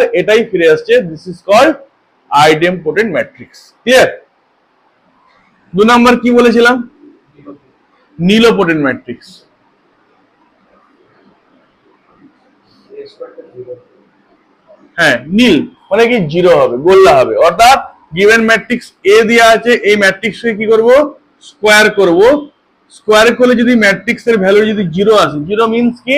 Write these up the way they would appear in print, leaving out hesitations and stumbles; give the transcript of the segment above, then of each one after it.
আবার এটাই ফিরে আসছে, this is called idempotent matrix. Clear? 2 number কি বলেছিলাম? Nilpotent matrix. হ্যাঁ, নীল মানে কি জিরো হবে, গোল্লা হবে, অর্থাৎ গিভেন ম্যাট্রিক্স এ দেওয়া আছে, এই ম্যাট্রিক্সকে কি করব, স্কোয়ার করব। স্কোয়ার করলে যদি ম্যাট্রিক্স এর ভ্যালু যদি জিরো আসে, জিরো মিন্স কি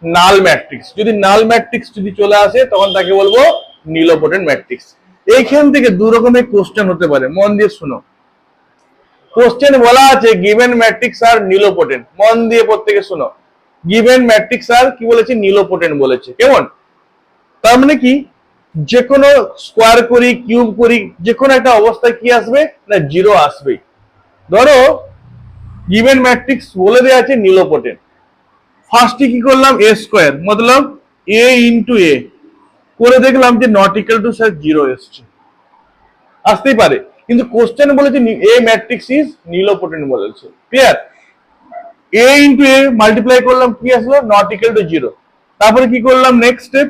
নাল ম্যাট্রিক্স, যদি নাল ম্যাট্রিক্স যদি চলে আসে তখন তাকে বলবো নীলোপোটেন্ট ম্যাট্রিক্স। এইখান থেকে দু রকমের কোশ্চেন হতে পারে, মন দিয়ে শুনো। কোশ্চেন বলা আছে গিভেন ম্যাট্রিক্স আর নীলোপোটেন্ট, মন দিয়ে প্রত্যেকে শুনো। গিভেন ম্যাট্রিক্স আর কি বলেছে, নীলোপোটেন্ট বলেছে। কেমন? তার মানে কি, যে কোনো স্কোয়ার করি, কিউব করি, যে কোনো একটা অবস্থায় কি আসবে না, জিরো আসবে। ধরো গিভেন ম্যাট্রিক্স বলে দেওয়া আছে নীলোপোটেন্ট, ফার্স্টে কি করলাম, এ স্কোয়ার মতলব এ ইন্টু এ করে দেখলাম যে not equal two sir zero এসছে, আসতেই পারে, কিন্তু কোশ্চেন বলেছে এ ম্যাট্রিক্স ইজ নীলোপোটেন্ট বলেছে। ক্লিয়ার? এ ইন্টু এ মাল্টিপ্লাই করলাম, কি আসলো, নট ইকুয়াল টু জিরো। তারপরে কি করলাম, নেক্সট স্টেপ,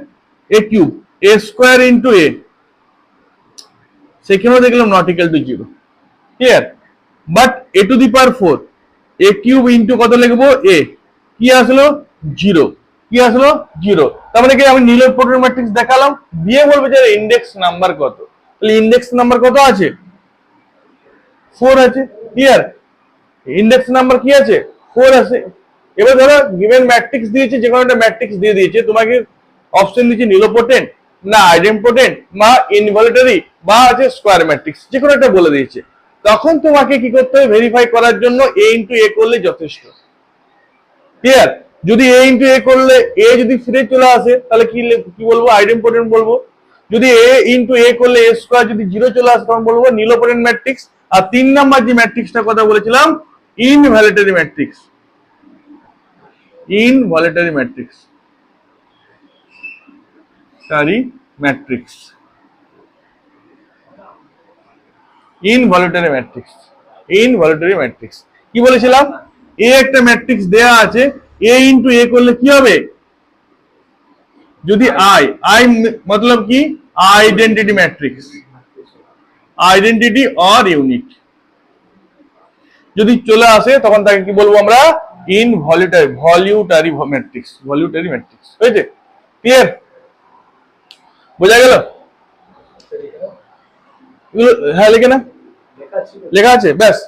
এ কিউব, এ স্কোয়ার ইন্টু এ, সেখানেও দেখলাম not equal two zero. Clear? But A to the power 4, A cube into কত লিখবো, এ, কি আসলো, জিরো। কি আসলো, জিরো। তার মানে কি আমি নীলোপোটেন্ট ম্যাট্রিক্স দেখালাম, দিয়ে বলবে যে ইন্ডেক্স নাম্বার কত। তাহলে ইন্ডেক্স নাম্বার কত আছে, 4 আছে। ক্লিয়ার? ইন্ডেক্স নাম্বার কি আছে, 4 আছে। এবার ধরো গিভেন ম্যাট্রিক্স দিয়েছে, যে কোনো একটা ম্যাট্রিক্স দিয়ে দিয়েছে, তোমাকে অপশন দিয়েছে নীলোপোটেন্ট না আইডেম্পোটেন্ট বা ইনভলিউটরি বা আছে স্কোয়ার ম্যাট্রিক্স, যে কোনো একটা বলে দিয়েছে। তখন তোমাকে কি করতে হবে, ভেরিফাই করার জন্য এ ইন্টু এ করলে যথেষ্ট। ক্লিয়ার? যদি এ ইন্টু এ করলে এ যদি ফিরে চলে আসে তাহলে কি বলবো, আইডেম্পোটেন্ট বলবো। যদি এ ইন্টু এ করলে এ স্কোয়ার যদি জিরো চলে আসে তখন বলবো নীলোপোটেন্ট ম্যাট্রিক্স। আর 3 নাম্বার যে ম্যাট্রিক্সটার কথা বলেছিলাম, involutory matrix. Involutory matrix, sorry matrix, involutory matrix. Involutory matrix কি বলেছিলাম, এ একটা ম্যাট্রিক্স দেয়া আছে, এ ইন্টু এ করলে কি হবে, যদি আই আই মতলব কি identity matrix, identity or unit যদি চলে আসে তখন তাকে কি বলবো আমরা, ভলিউটারি ম্যাট্রিক্স। ভলিউটারি ম্যাট্রিক্স হয়েছে? ক্লিয়ার? বোঝা গেল? হ্যাঁ, লিখে না, লেখা আছে, ব্যাস।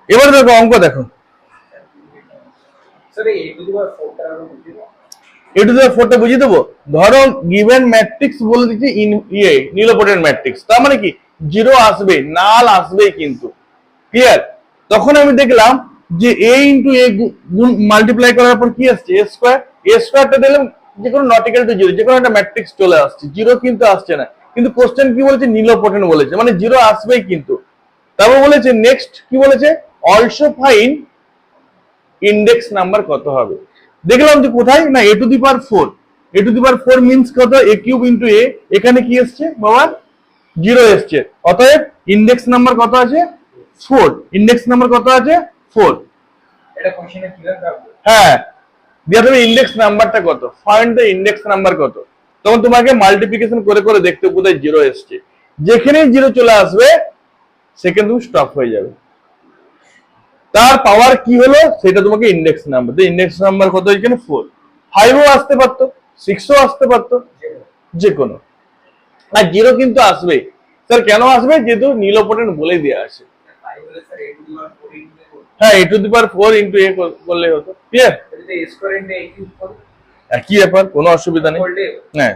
এবার দেখো অঙ্ক দেখো, এ টু দি পাওয়ার 4টা বুঝিয়ে দেবো। ধরো গিভেন ম্যাট্রিক্স বলে দিচ্ছি নীলোপোটেন্ট ম্যাট্রিক্স, তার মানে কি জিরো আসবে, নাল আসবে কিন্তু। ক্লিয়ার? তখন আমি দেখলাম যে এ ইন্টু এ মাল্টিপ্লাই করার পর কি আসছে, এ স্কোয়ার। এ স্কোয়ারটা দিলাম, যে কোনো নট ইকুয়াল টু জিরো, যে কোনো একটা ম্যাট্রিক্স চলে আসছে, জিরো কিন্তু আসছে না। কিন্তু কোশ্চেন কি বলেছে, নীলোপোটেন্ট বলেছে, মানে জিরো আসবেই কিন্তু। তারপর বলেছে নেক্সট কি বলেছে, অলসো ফাইন্ড ইন্ডেক্স নাম্বার কত হবে। দেখলাম যে কোথায় না, a to the power 4, a to the power 4 means কত, এ কিউব ইন্টু এ, এখানে কি এসছে বাবা, জিরো এসছে, অতএব ইন্ডেক্স নাম্বার কত আছে, 4। ইন্ডেক্স নাম্বার কত আছে, 4। এটা কোশ্চেনে ক্লিয়ার থাকবে। হ্যাঁ, দিয়ে তুমি ইন্ডেক্স নাম্বারটা কত, ফাইন্ড দ্য ইন্ডেক্স নাম্বার কত। তখন তোমাকে মাল্টিপ্লিকেশন করে করে দেখতে কোথায় জিরো এসছে, যেখানে জিরো চলে আসবে সেখানে তুমি স্টপ হয়ে যাবে। তার পাওয়ার কি হলো সেটা তোমাকে ইন্ডেক্স নাম্বার, ইন্ডেক্স নাম্বার কত, এখানে 4। 5ও আসতে পারতো, 6ও আসতে পারতো, যে কোনো, আর জিরো কিন্তু আসবে। স্যার কেন আসবে, যেহেতু নীলোপোটেন্ট বলে দেওয়া আছে। হ্যাঁ, এ টু দি পাওয়ার 4 ইন্টু এ করলে হতো। ক্লিয়ার? একই ব্যাপার, কোনো অসুবিধা নেই। হ্যাঁ,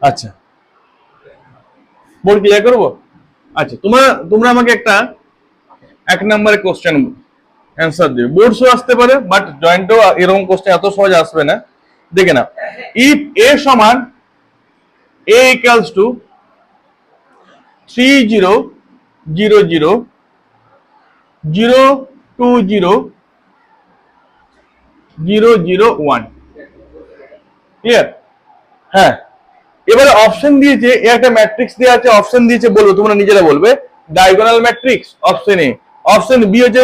আচ্ছা, বোর্ড ক্লিয়ার করবো। আচ্ছা, তোমরা আমাকে একটা 1 নম্বরের কোশ্চেন অ্যান্সার দিবে, বোর্ডসও আসতে পারে, বাট জয়েন্টও এরকম কোশ্চেন এত সহজ আসবে না। দেখে না, ইফ এ সমান এ ইকুয়ালস টু 3 0 0 0 0 2 0 0 0 1। ক্লিয়ার? হ্যাঁ, এবারে অপশন দিয়েছে, একটা ম্যাট্রিক্স দেওয়া আছে, অপশন দিয়েছে, বলবো তোমরা নিজেরা বলবে, diagonal matrix option A, option B হচ্ছে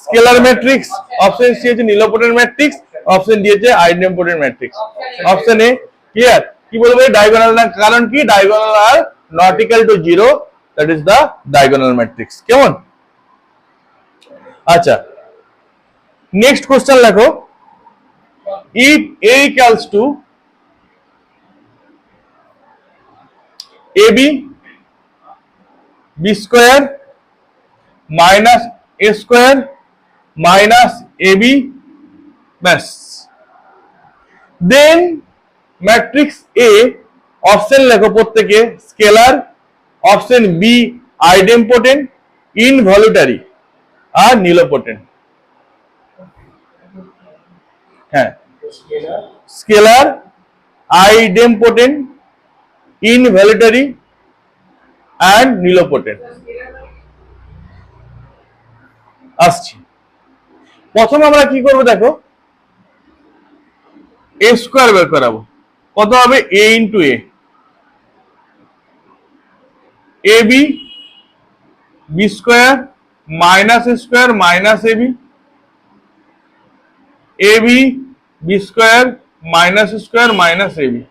স্কেলার ম্যাট্রিক্স, অপশন সি হচ্ছে নীলোপোটেন্ট ম্যাট্রিক্স, অপশন দিয়েছে idempotent matrix. Option A clear. কি বলবো ডায়াগোনাল না, কারণ কি ডায়াগোনাল আর not equal to 0, that is the diagonal matrix. কেমন? আচ্ছা, নেক্সট কোশ্চেন লেখো, if a equals to ab b square minus a square minus ab, ব্যাস। দেন ম্যাট্রিক্স এ অপশন লেখো প্রত্যেকে স্কেলার, অপশন বি আইডেম্পোটেন্ট, ইনভলিউটারি আর নিলোপোটেন্ট। হ্যাঁ, স্কেলার, আইডেম্পোটেন্ট, ইনভ্যালিটারি অ্যান্ড নিলোপোটেন্ট। আসছি, প্রথমে আমরা কি করব দেখো, এ স্কোয়ার বের করাবো। কত হবে? A into A, A B B square minus A square minus A B, A B B square minus square minus A B.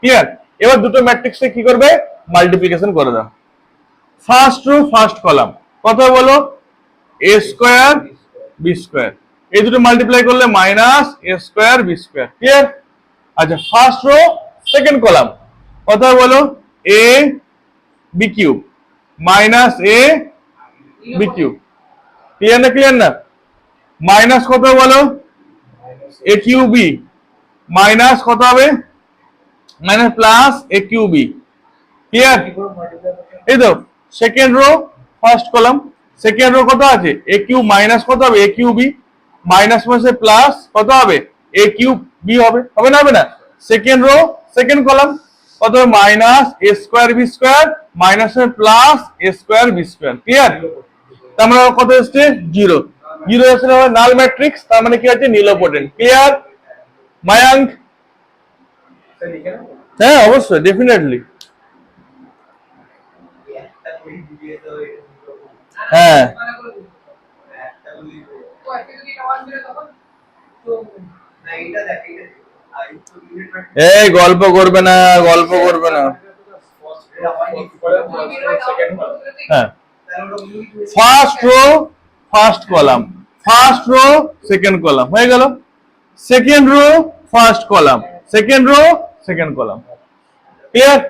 Clear? এবার দুটো ম্যাট্রিক্সে কি করবে? মাল্টিপ্লিকেশন করে দাও। ফার্স্ট রো ফার্স্ট কলাম কত বলো? এ স্কোয়ার বি স্কোয়ার, এই দুটো মাল্টিপ্লাই করলে minus A square B square. Clear? আচ্ছা, ফার্স্ট রো সেকেন্ড কলাম কত বলো? A B cube minus A B cube. Clear না? ক্লিয়ার না? মাইনাস কত বলো? এ কিউ বি মাইনাস কত হবে? মাইনাস প্লাস এ কিউ বি। ক্লিয়ার? এই তো second rho first column, second rho কত আছে? এ কিউব মাইনাস কত হবে? এ কিউ বি মাইনাস মাসে প্লাস কত হবে? এ কিউব বি হবে। হবে না? হবে না? সেকেন্ড রো সেকেন্ড কলাম কত হবে? Minus A square B square minus plus A square B square. Clear? তার মানে কত এসছে? 0। 0 এসে নাল ম্যাট্রিক্স, তার মানে কি আছে? নিলোপোটেন্ট। ক্লিয়ার মায়াঙ্ক? হ্যাঁ অবশ্যই, ডেফিনেটলি। হ্যাঁ, এই গল্প করবে না, গল্প করবে না। হ্যাঁ, first row first column, first row second column হয়ে গেল। Second rho first column, second rho second column. Clear?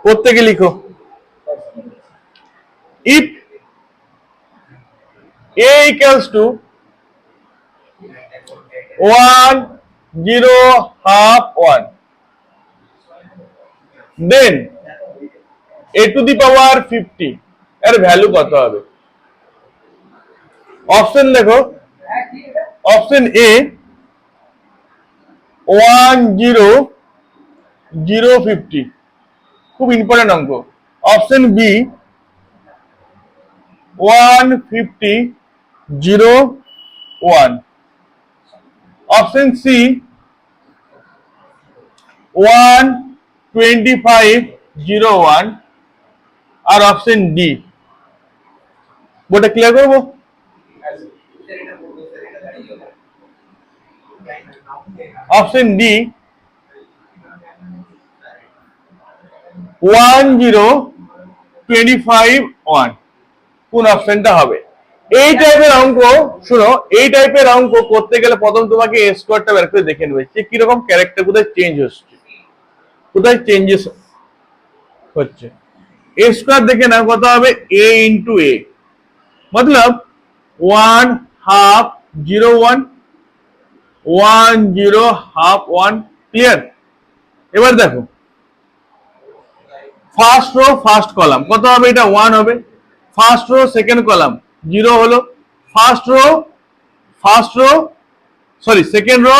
প্রত্যেকে লিখো, if a equals to 1 0 half 1, then a to the power 50 এর ভ্যালু কত হবে? অপশন দেখো, অপশন এ 1 0 0 50, খুব important অঙ্ক। অপশন বি 150 0 1, অপশন সি 125 0 1, আর অপশন ডি। বোর্ডটা ক্লিয়ার করবো? অপশন ডি 1 0 25 1, কোন অপশনটা হবে? এই টাইপের অঙ্ক শুনো, এই টাইপের অঙ্ক করতে গেলে প্রথম তোমাকে এ স্কোয়ারটা বের করে দেখে নেবে যে কিরকম ক্যারেক্টার, কোথায় চেঞ্জ হচ্ছে, কোথায় চেঞ্জেস হচ্ছে। এ স্কোয়ার দেখে না কত হবে? A into A, Matlab 1 half 0 1 1 0 half 1। Clear? এবার দেখো ফার্স্ট রো ফার্স্ট কলাম কত হবে? এটা 1 হবে। ফার্স্ট রো সেকেন্ড কলাম 0 হলো। First row sorry second rho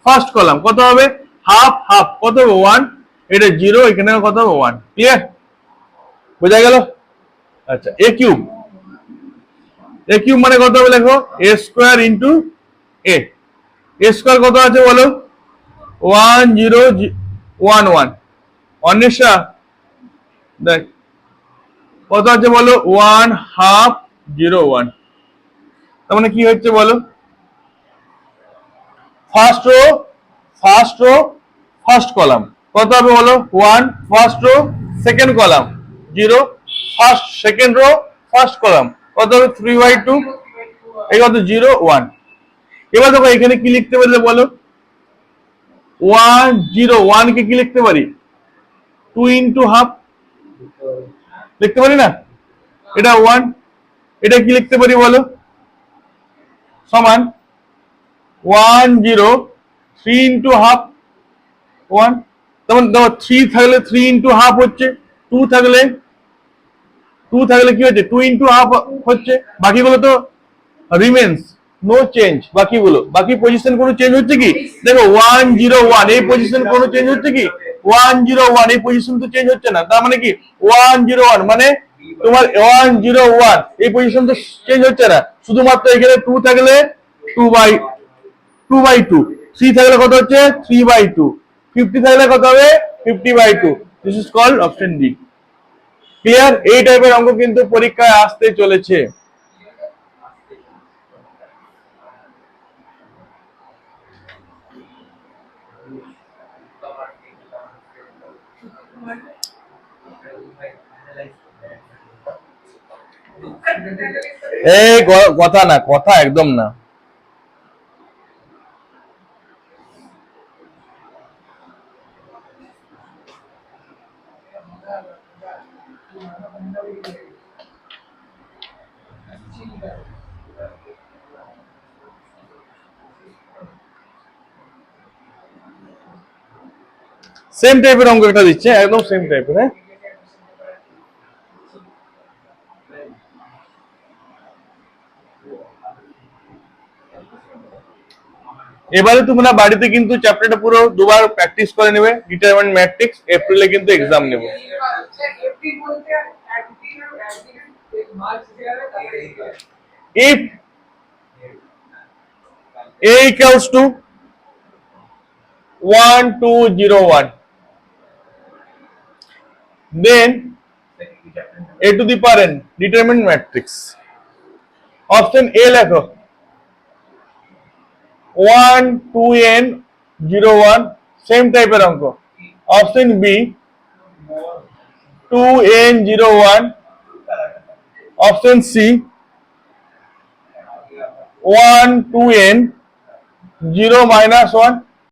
first column কত হবে? হাফ হাফ কত হবে? 1, এটা 0, এখানে কত হবে? 1। ক্লিয়ার? বোঝা গেল? আচ্ছা, এ কিউব, এ কিউব মানে কত হবে? দেখো এ square into A, A square কত আছে বলো? 1 0 1 1। অন্বেষা দেখ কত আছে বলো? 1 হাফ 0 1। তার মানে কি হচ্ছে বলো, ফার্স্ট রো ফার্স্ট কলাম কত হবে বলো, 1 first row second column 0, first second rho first column কত হবে 3/2, এই কত 0 1। এবার দেখো এখানে কি লিখতে পারলে বলো, 1 0 1 কে কি লিখতে পারি, 2 ইন্টু হাফ লিখতে পারি না, এটা 1, এটা কি লিখতে পারি বলো, সমান 1 0 3 ইন্টু হাফ 1। তখন দেখো 3 থাকলে 3 ইন্টু হাফ হচ্ছে, 2 থাকলে কি হচ্ছে 2 ইন্টু হাফ হচ্ছে, বাকিগুলো তো রিমেন্স নো চেঞ্জ, বাকি পজিশন কোনো চেঞ্জ হচ্ছে কি, দেখো 1 0 1 এই পজিশন কোনো চেঞ্জ হচ্ছে কি, 1 0 1 এই পজিশন তো চেঞ্জ হচ্ছে না, তার মানে কি 1 0 1 মানে তোমার 1 0 1 এই পজিশন তো চেঞ্জ হচ্ছে না, শুধুমাত্র এখানে 2 থাকলে 2/2, 3 থাকলে কত হচ্ছে 3/2, 50 থাকলে কত হবে 50/2। This is called option D. Clear? এই টাইপের অঙ্ক কিন্তু পরীক্ষায় আসতে চলেছে। এই কথা না, কথা একদম না। সেম টাইপের অঙ্ক একটা দিচ্ছে, একদম সেম টাইপের। হ্যাঁ, এবারে তোমরা বাড়িতে কিন্তু চ্যাপ্টারটা পুরো দুবার প্র্যাকটিস করে নেবে, ডিটারমিনেন্ট ম্যাট্রিক্স, এপ্রিলে কিন্তু এক্সাম নেব। If A equals to 1 2 0 1, then A to the power n determinant matrix, option A লেখো 1 2 n 0 1, সেম টাইপের অঙ্ক। Option B 2 n 0 1, option C 1 2 n 0 -1,